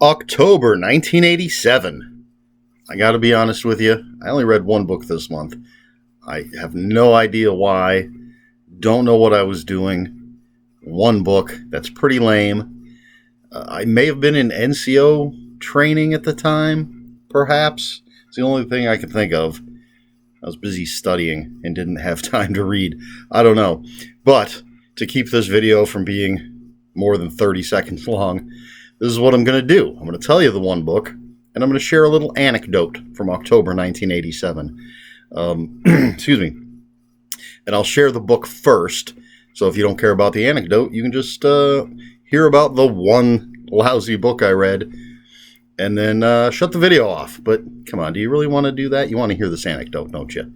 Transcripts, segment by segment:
October 1987. I gotta be honest with you, I only read one book this month. I have no idea why. Don't know what I was doing. One book. That's pretty lame. I may have been in NCO training at the time, perhaps. It's the only thing I can think of. I was busy studying and didn't have time to read. I don't know. But to keep this video from being more than 30 seconds long, this is what I'm going to do. I'm going to tell you the one book, and I'm going to share a little anecdote from October 1987. Excuse me. And I'll share the book first. So if you don't care about the anecdote, you can just hear about the one lousy book I read and then shut the video off. But come on, do you really want to do that? You want to hear this anecdote, don't you?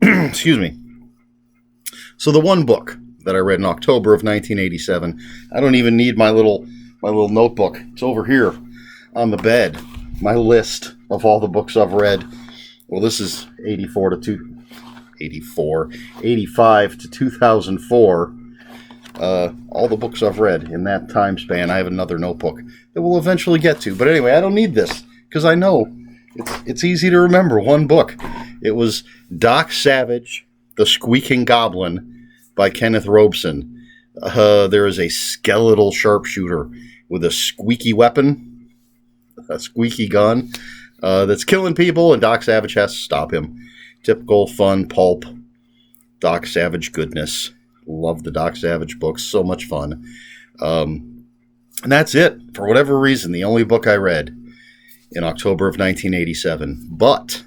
Excuse me. So the one book that I read in October of 1987, I don't even need my little notebook. It's over here on the bed. My list of all the books I've read. Well, this is 85 to 2004. All the books I've read in that time span. I have another notebook that we'll eventually get to. But anyway, I don't need this because I know it's easy to remember. One book. It was Doc Savage, The Squeaking Goblin by Kenneth Robeson. There is a skeletal sharpshooter with a squeaky weapon, a squeaky gun, that's killing people, and Doc Savage has to stop him. Typical fun pulp Doc Savage goodness. Love the Doc Savage books. So much fun. And that's it. For whatever reason, the only book I read in October of 1987. But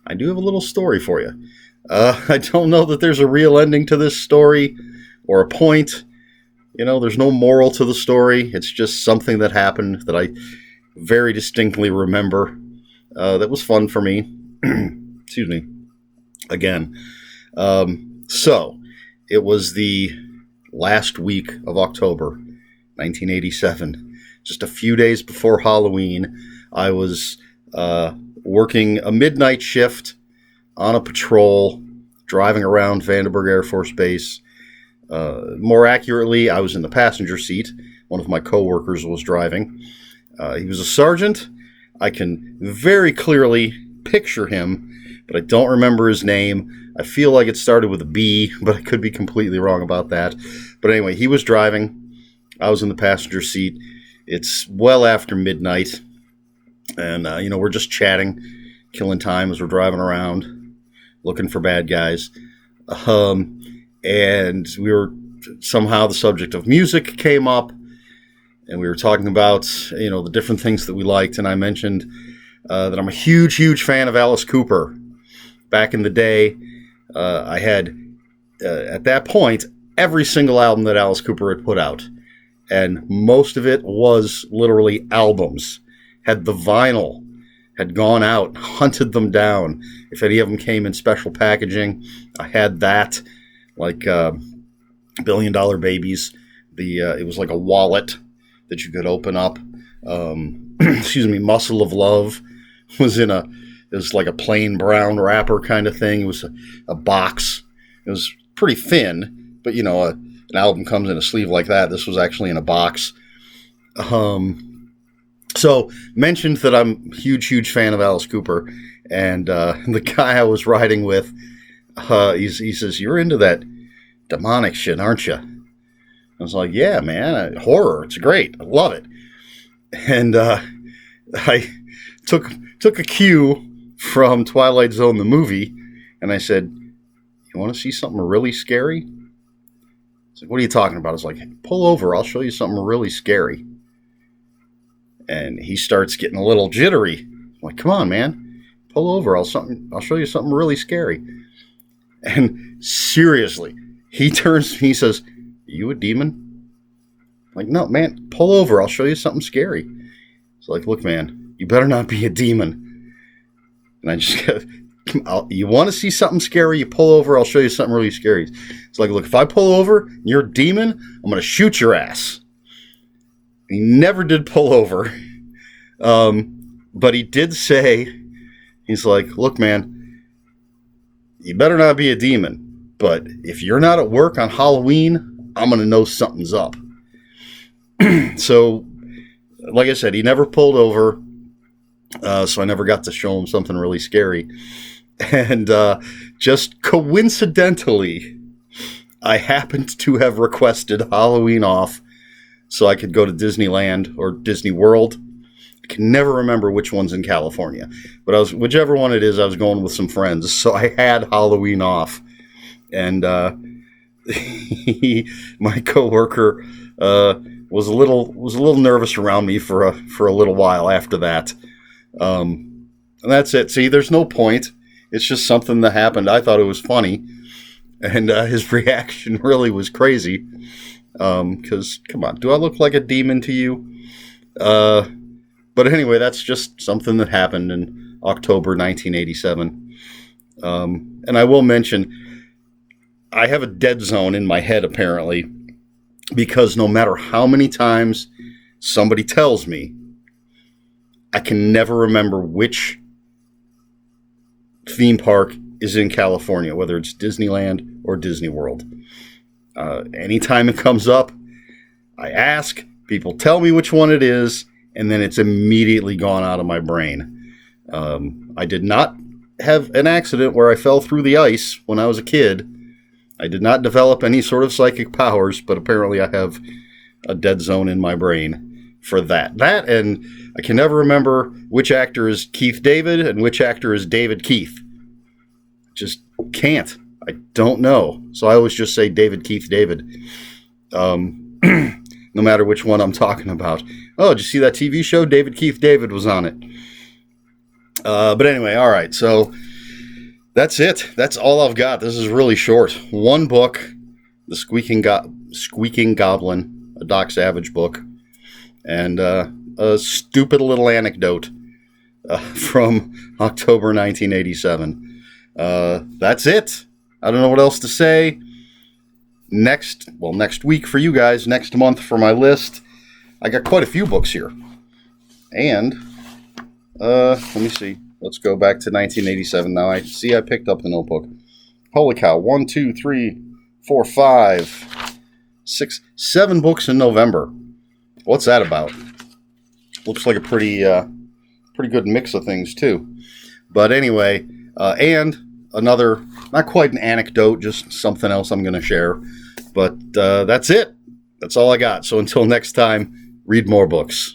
I do have a little story for you. I don't know that there's a real ending to this story or a point. You know, there's no moral to the story. It's just something that happened that I very distinctly remember. That was fun for me. Excuse me. Again. So, it was the last week of October, 1987. Just a few days before Halloween. I was working a midnight shift on a patrol, driving around Vandenberg Air Force Base. More accurately, I was in the passenger seat. One of my coworkers was driving. He was a sergeant. I can very clearly picture him, but I don't remember his name. I feel like it started with a B, but I could be completely wrong about that. But anyway, he was driving. I was in the passenger seat. It's well after midnight, and we're just chatting, killing time as we're driving around, looking for bad guys. And we were somehow the subject of music came up, and we were talking about the different things that we liked. And I mentioned that I'm a huge, huge fan of Alice Cooper. Back in the day, I had at that point every single album that Alice Cooper had put out, and most of it was literally albums. Had the vinyl, had gone out, hunted them down. If any of them came in special packaging, I had that. Like $1 Billion Babies. It was like a wallet that you could open up. Excuse me, Muscle of Love was it was like a plain brown wrapper kind of thing. It was a box. It was pretty thin, but an album comes in a sleeve like that. This was actually in a box. So mentioned that I'm a huge, huge fan of Alice Cooper, and the guy I was riding with, he says, "You're into that demonic shit, aren't you?" I was like, "Yeah, man, horror. It's great. I love it." And I took a cue from Twilight Zone, the movie, and I said, "You want to see something really scary?" He's like, "What are you talking about?" I was like, "Pull over. I'll show you something really scary." And he starts getting a little jittery. I'm like, "Come on, man. Pull over. I'll show you something really scary." And seriously, he turns to me, he says, "Are you a demon?" I'm like, "No, man, pull over. I'll show you something scary." It's like, "Look, man, you better not be a demon." And I just go, "You want to see something scary? You pull over. I'll show you something really scary." It's like, "Look, if I pull over and you're a demon, I'm going to shoot your ass." He never did pull over. But he did say, he's like, "Look, man, you better not be a demon, but if you're not at work on Halloween, I'm going to know something's up." So like I said, he never pulled over, so I never got to show him something really scary. And just coincidentally, I happened to have requested Halloween off so I could go to Disneyland or Disney World. I can never remember which one's in California, but whichever one it is, I was going with some friends, so I had Halloween off. And my coworker was a little nervous around me for a little while after that. And that's it. See, there's no point. It's just something that happened. I thought it was funny, and his reaction really was crazy. Because come on, do I look like a demon to you? But anyway, that's just something that happened in October 1987. And I will mention, I have a dead zone in my head apparently, because no matter how many times somebody tells me, I can never remember which theme park is in California, whether it's Disneyland or Disney World. Anytime it comes up, I ask, people tell me which one it is, and then it's immediately gone out of my brain. I did not have an accident where I fell through the ice when I was a kid. I did not develop any sort of psychic powers, but apparently I have a dead zone in my brain for that. That, and I can never remember which actor is Keith David and which actor is David Keith. Just can't. I don't know. So I always just say David Keith David. No matter which one I'm talking about. Oh, did you see that TV show? David Keith David was on it. But anyway, all right. So that's it. That's all I've got. This is really short. One book, The Squeaking Goblin, a Doc Savage book, and a stupid little anecdote from October 1987. That's it. I don't know what else to say. Next week for you guys, next month for my list, I got quite a few books here. And, let me see. Let's go back to 1987 now. I picked up the notebook. Holy cow. 1, 2, 3, 4, 5, 6, 7 books in November. What's that about? Looks like a pretty good mix of things, too. But anyway, and another, not quite an anecdote, just something else I'm going to share. But that's it. That's all I got. So until next time, read more books.